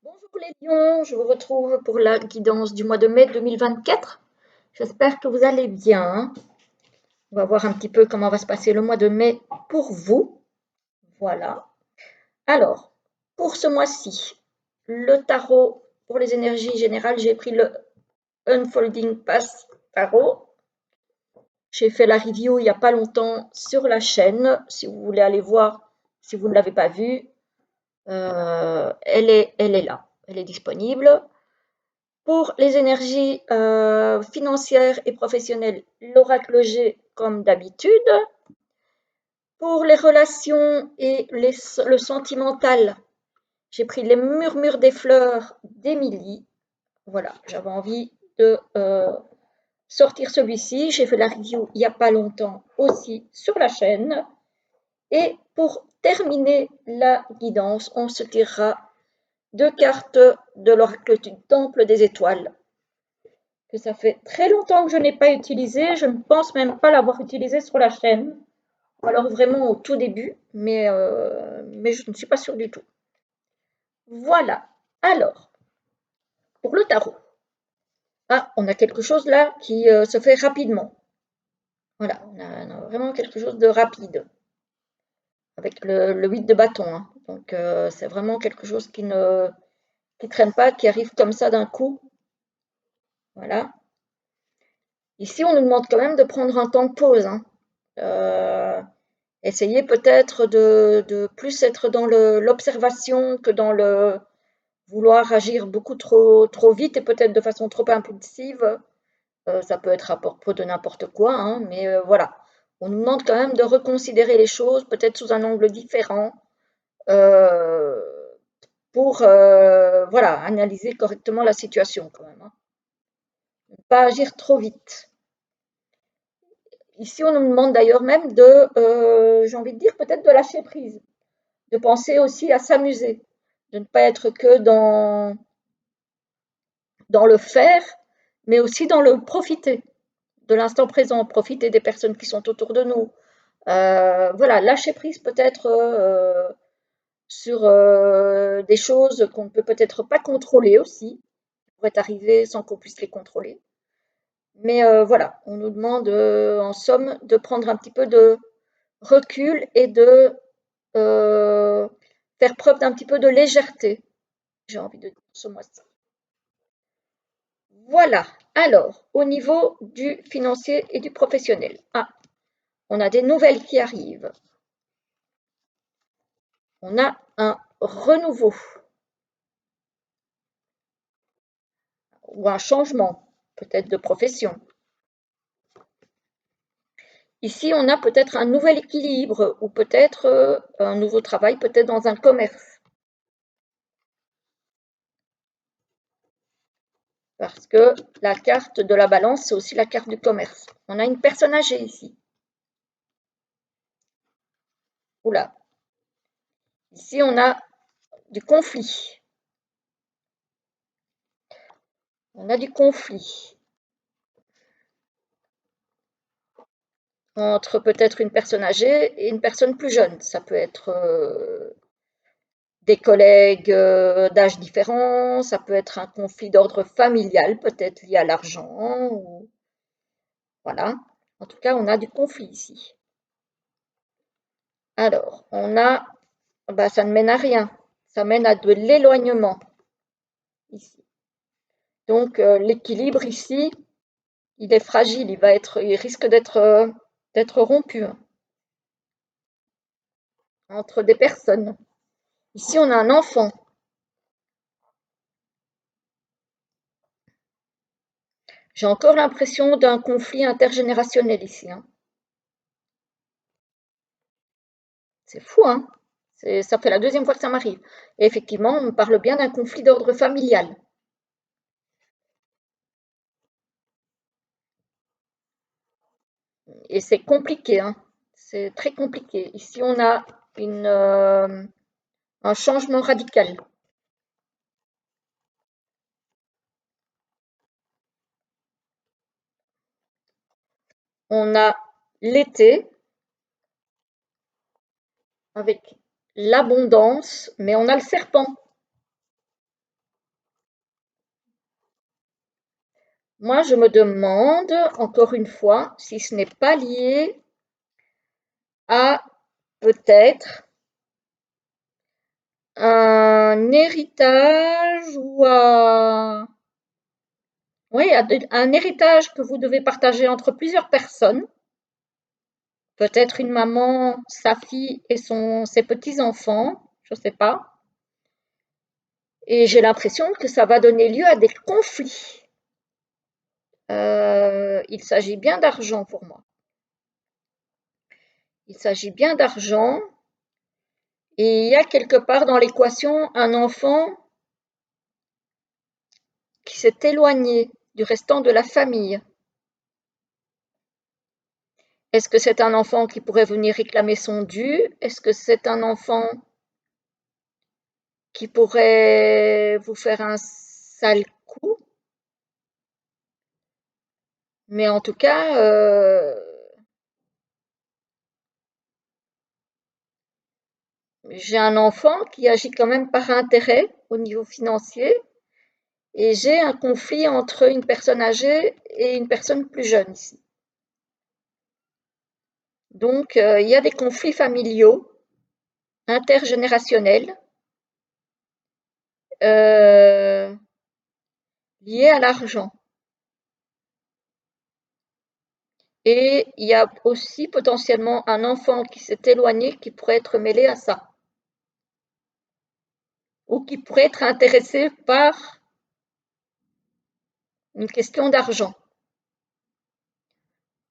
Bonjour les lions, je vous retrouve pour la guidance du mois de mai 2024. J'espère que vous allez bien. On va voir un petit peu comment va se passer le mois de mai pour vous. Voilà. Alors, pour ce mois-ci, le tarot pour les énergies générales, j'ai pris le Unfolding Pass Tarot. J'ai fait la review il n'y a pas longtemps sur la chaîne. Si vous voulez aller voir, si vous ne l'avez pas vue, elle est là, elle est disponible. Pour les énergies financières et professionnelles, l'oracle G comme d'habitude. Pour les relations et le sentimental, j'ai pris les murmures des fleurs d'Émilie. Voilà, j'avais envie de sortir celui-ci. J'ai fait la review il n'y a pas longtemps aussi sur la chaîne. Et pour terminer la guidance, on se tirera deux cartes de l'oracle du Temple des Étoiles, que ça fait très longtemps que je n'ai pas utilisé. Je ne pense même pas l'avoir utilisé sur la chaîne. Ou alors vraiment au tout début, mais je ne suis pas sûre du tout. Voilà. Alors, pour le tarot. Ah, on a quelque chose là qui se fait rapidement. Voilà, on a vraiment quelque chose de rapide. Avec le 8 de bâton. Hein. Donc, c'est vraiment quelque chose qui ne traîne pas, qui arrive comme ça d'un coup. Voilà. Ici, on nous demande quand même de prendre un temps de pause. Hein. Essayez peut-être de plus être dans l'observation que dans le vouloir agir beaucoup trop vite et peut-être de façon trop impulsive. Ça peut être à propos de n'importe quoi, hein, mais voilà. On nous demande quand même de reconsidérer les choses, peut-être sous un angle différent, euh, pour voilà, analyser correctement la situation quand même. Hein. Ne pas agir trop vite. Ici, on nous demande d'ailleurs même j'ai envie de dire, peut-être de lâcher prise, de penser aussi à s'amuser, de ne pas être que dans le faire, mais aussi dans le profiter de l'instant présent, profiter des personnes qui sont autour de nous. Voilà, lâcher prise peut-être sur des choses qu'on ne peut peut-être pas contrôler aussi, qui pourraient arriver sans qu'on puisse les contrôler. Mais voilà, on nous demande en somme de prendre un petit peu de recul et de euh, faire preuve d'un petit peu de légèreté, j'ai envie de dire ce mois-ci. Voilà. Alors, au niveau du financier et du professionnel. Ah, on a des nouvelles qui arrivent. On a un renouveau ou un changement, peut-être de profession. Ici, on a peut-être un nouvel équilibre ou peut-être un nouveau travail, peut-être dans un commerce. Parce que la carte de la balance, c'est aussi la carte du commerce. On a une personne âgée ici. Oula. Ici, on a du conflit. On a du conflit entre peut-être une personne âgée et une personne plus jeune. Ça peut être des collègues d'âge différent, ça peut être un conflit d'ordre familial, peut-être lié à l'argent. Ou... Voilà. En tout cas, on a du conflit ici. Alors, on a, bah, ça ne mène à rien. Ça mène à de l'éloignement ici. Donc, l'équilibre ici, il est fragile, il risque d'être rompu hein, entre des personnes. Ici, on a un enfant. J'ai encore l'impression d'un conflit intergénérationnel ici. Hein. C'est fou, hein? Ça fait la deuxième fois que ça m'arrive. Et effectivement, on me parle bien d'un conflit d'ordre familial. Et c'est compliqué, hein? C'est très compliqué. Ici, on a un changement radical. On a l'été avec l'abondance, mais on a le serpent. Moi, je me demande, encore une fois, si ce n'est pas lié à peut-être un héritage ou à, oui, un héritage que vous devez partager entre plusieurs personnes, peut-être une maman, sa fille et ses petits-enfants, je ne sais pas. Et j'ai l'impression que ça va donner lieu à des conflits. Il s'agit bien d'argent pour moi. Il s'agit bien d'argent et il y a quelque part dans l'équation un enfant qui s'est éloigné du restant de la famille. Est-ce que c'est un enfant qui pourrait venir réclamer son dû? Est-ce que c'est un enfant qui pourrait vous faire un sale coup? Mais en tout cas, j'ai un enfant qui agit quand même par intérêt au niveau financier et j'ai un conflit entre une personne âgée et une personne plus jeune ici. Donc, il y a des conflits familiaux, intergénérationnels, euh, liés à l'argent. Et il y a aussi potentiellement un enfant qui s'est éloigné qui pourrait être mêlé à ça, ou qui pourrait être intéressé par une question d'argent,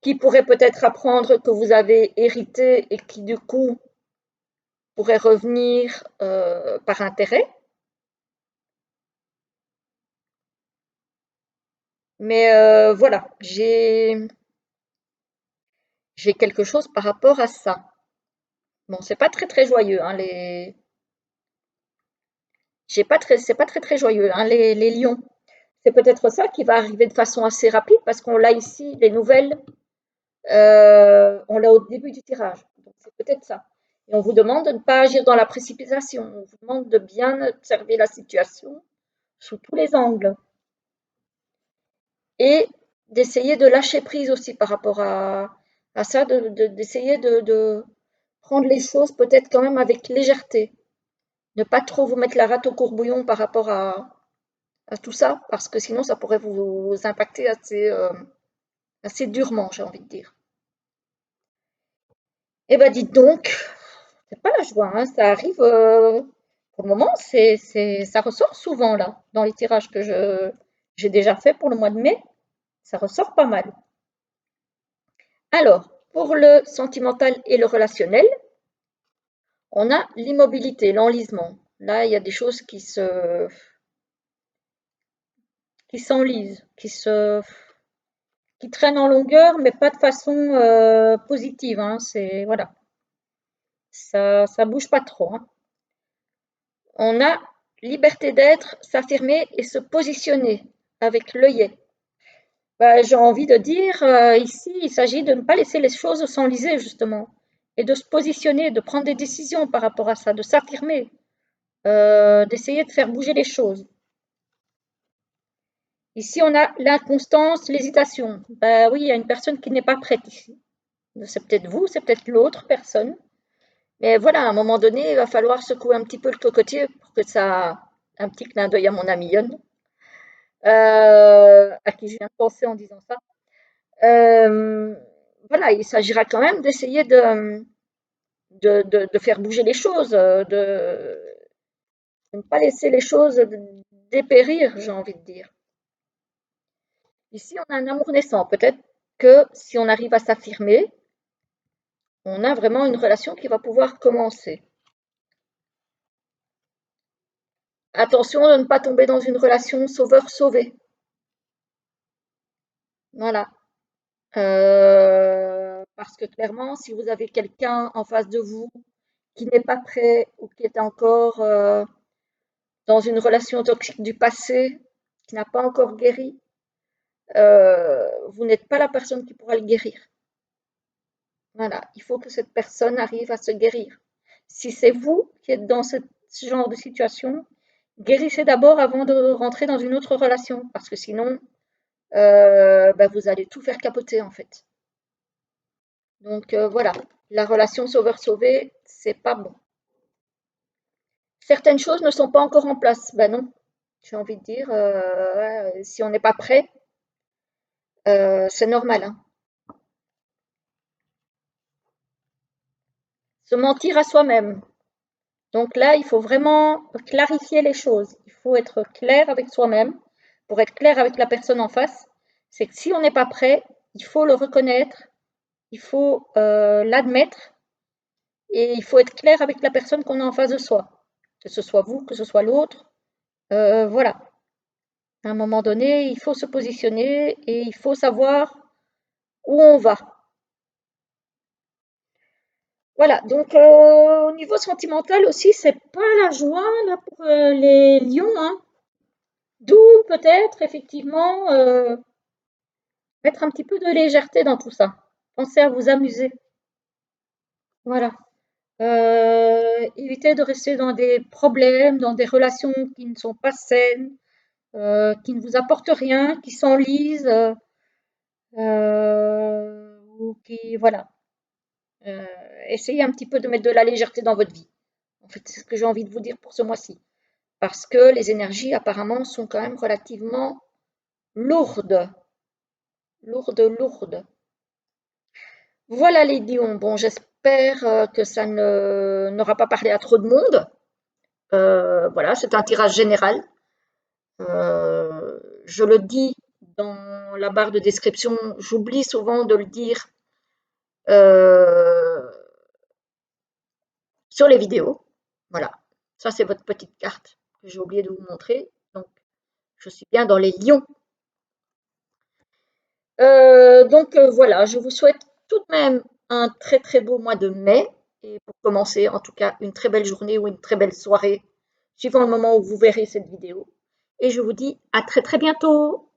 qui pourrait peut-être apprendre que vous avez hérité et qui du coup pourrait revenir par intérêt. Mais voilà, j'ai quelque chose par rapport à ça. Bon, c'est pas très joyeux, hein, c'est pas très joyeux, hein, les lions. C'est peut-être ça qui va arriver de façon assez rapide parce qu'on l'a ici, les nouvelles, on l'a au début du tirage. Donc c'est peut-être ça. Et on vous demande de ne pas agir dans la précipitation. On vous demande de bien observer la situation sous tous les angles et d'essayer de lâcher prise aussi par rapport à ça, d'essayer de prendre les choses peut-être quand même avec légèreté. Ne pas trop vous mettre la rate au courbouillon par rapport à tout ça, parce que sinon ça pourrait vous impacter assez durement, j'ai envie de dire. Eh ben dites donc, c'est pas la joie, hein, ça arrive, pour le moment, ça ressort souvent là, dans les tirages que j'ai déjà fait pour le mois de mai, ça ressort pas mal. Alors, pour le sentimental et le relationnel, on a l'immobilité, l'enlisement. Là, il y a des choses qui s'enlisent, qui traînent en longueur, mais pas de façon positive, hein, c'est, voilà, ça bouge pas trop, hein. On a liberté d'être, s'affirmer et se positionner avec l'œillet. Bah, j'ai envie de dire, ici, il s'agit de ne pas laisser les choses s'enliser, justement, et de se positionner, de prendre des décisions par rapport à ça, de s'affirmer, d'essayer de faire bouger les choses. Ici, on a l'inconstance, l'hésitation. Bah oui, il y a une personne qui n'est pas prête ici. C'est peut-être vous, c'est peut-être l'autre personne. Mais voilà, à un moment donné, il va falloir secouer un petit peu le cocotier pour que ça. Un petit clin d'œil à mon ami Yon, à qui je viens de penser en disant ça. Euh, voilà, il s'agira quand même d'essayer de faire bouger les choses, de ne pas laisser les choses dépérir, j'ai envie de dire. Ici, on a un amour naissant. Peut-être que si on arrive à s'affirmer, on a vraiment une relation qui va pouvoir commencer. Attention de ne pas tomber dans une relation sauveur-sauvé. Voilà. Parce que clairement, si vous avez quelqu'un en face de vous qui n'est pas prêt ou qui est encore dans une relation toxique du passé, qui n'a pas encore guéri, vous n'êtes pas la personne qui pourra le guérir. Voilà, il faut que cette personne arrive à se guérir. Si c'est vous qui êtes dans ce genre de situation, guérissez d'abord avant de rentrer dans une autre relation, parce que sinon, vous allez tout faire capoter en fait. Donc voilà, la relation sauveur-sauvé, c'est pas bon. Certaines choses ne sont pas encore en place. Ben non, j'ai envie de dire, ouais, si on n'est pas prêt, c'est normal, hein. Se mentir à soi-même. Donc là, il faut vraiment clarifier les choses. Il faut être clair avec soi-même pour être clair avec la personne en face. C'est que si on n'est pas prêt, il faut le reconnaître, il faut l'admettre et il faut être clair avec la personne qu'on a en face de soi. Que ce soit vous, que ce soit l'autre. Voilà. À un moment donné, il faut se positionner et il faut savoir où on va. Voilà, donc au niveau sentimental aussi, c'est pas la joie là pour les lions, hein. D'où peut-être effectivement mettre un petit peu de légèreté dans tout ça. Pensez à vous amuser. Voilà. Évitez de rester dans des problèmes, dans des relations qui ne sont pas saines, qui ne vous apportent rien, qui s'enlisent, ou qui, voilà. Euh, Essayez un petit peu de mettre de la légèreté dans votre vie. En fait, c'est ce que j'ai envie de vous dire pour ce mois-ci. Parce que les énergies, apparemment, sont quand même relativement lourdes. Lourdes, lourdes. Voilà les lions. Bon, j'espère que ça n'aura pas parlé à trop de monde. Voilà, c'est un tirage général. Je le dis dans la barre de description, j'oublie souvent de le dire euh, sur les vidéos. Voilà, ça c'est votre petite carte que j'ai oublié de vous montrer. Donc, je suis bien dans les lions. Donc voilà, je vous souhaite tout de même un très très beau mois de mai et pour commencer, en tout cas, une très belle journée ou une très belle soirée, suivant le moment où vous verrez cette vidéo. Et je vous dis à très très bientôt.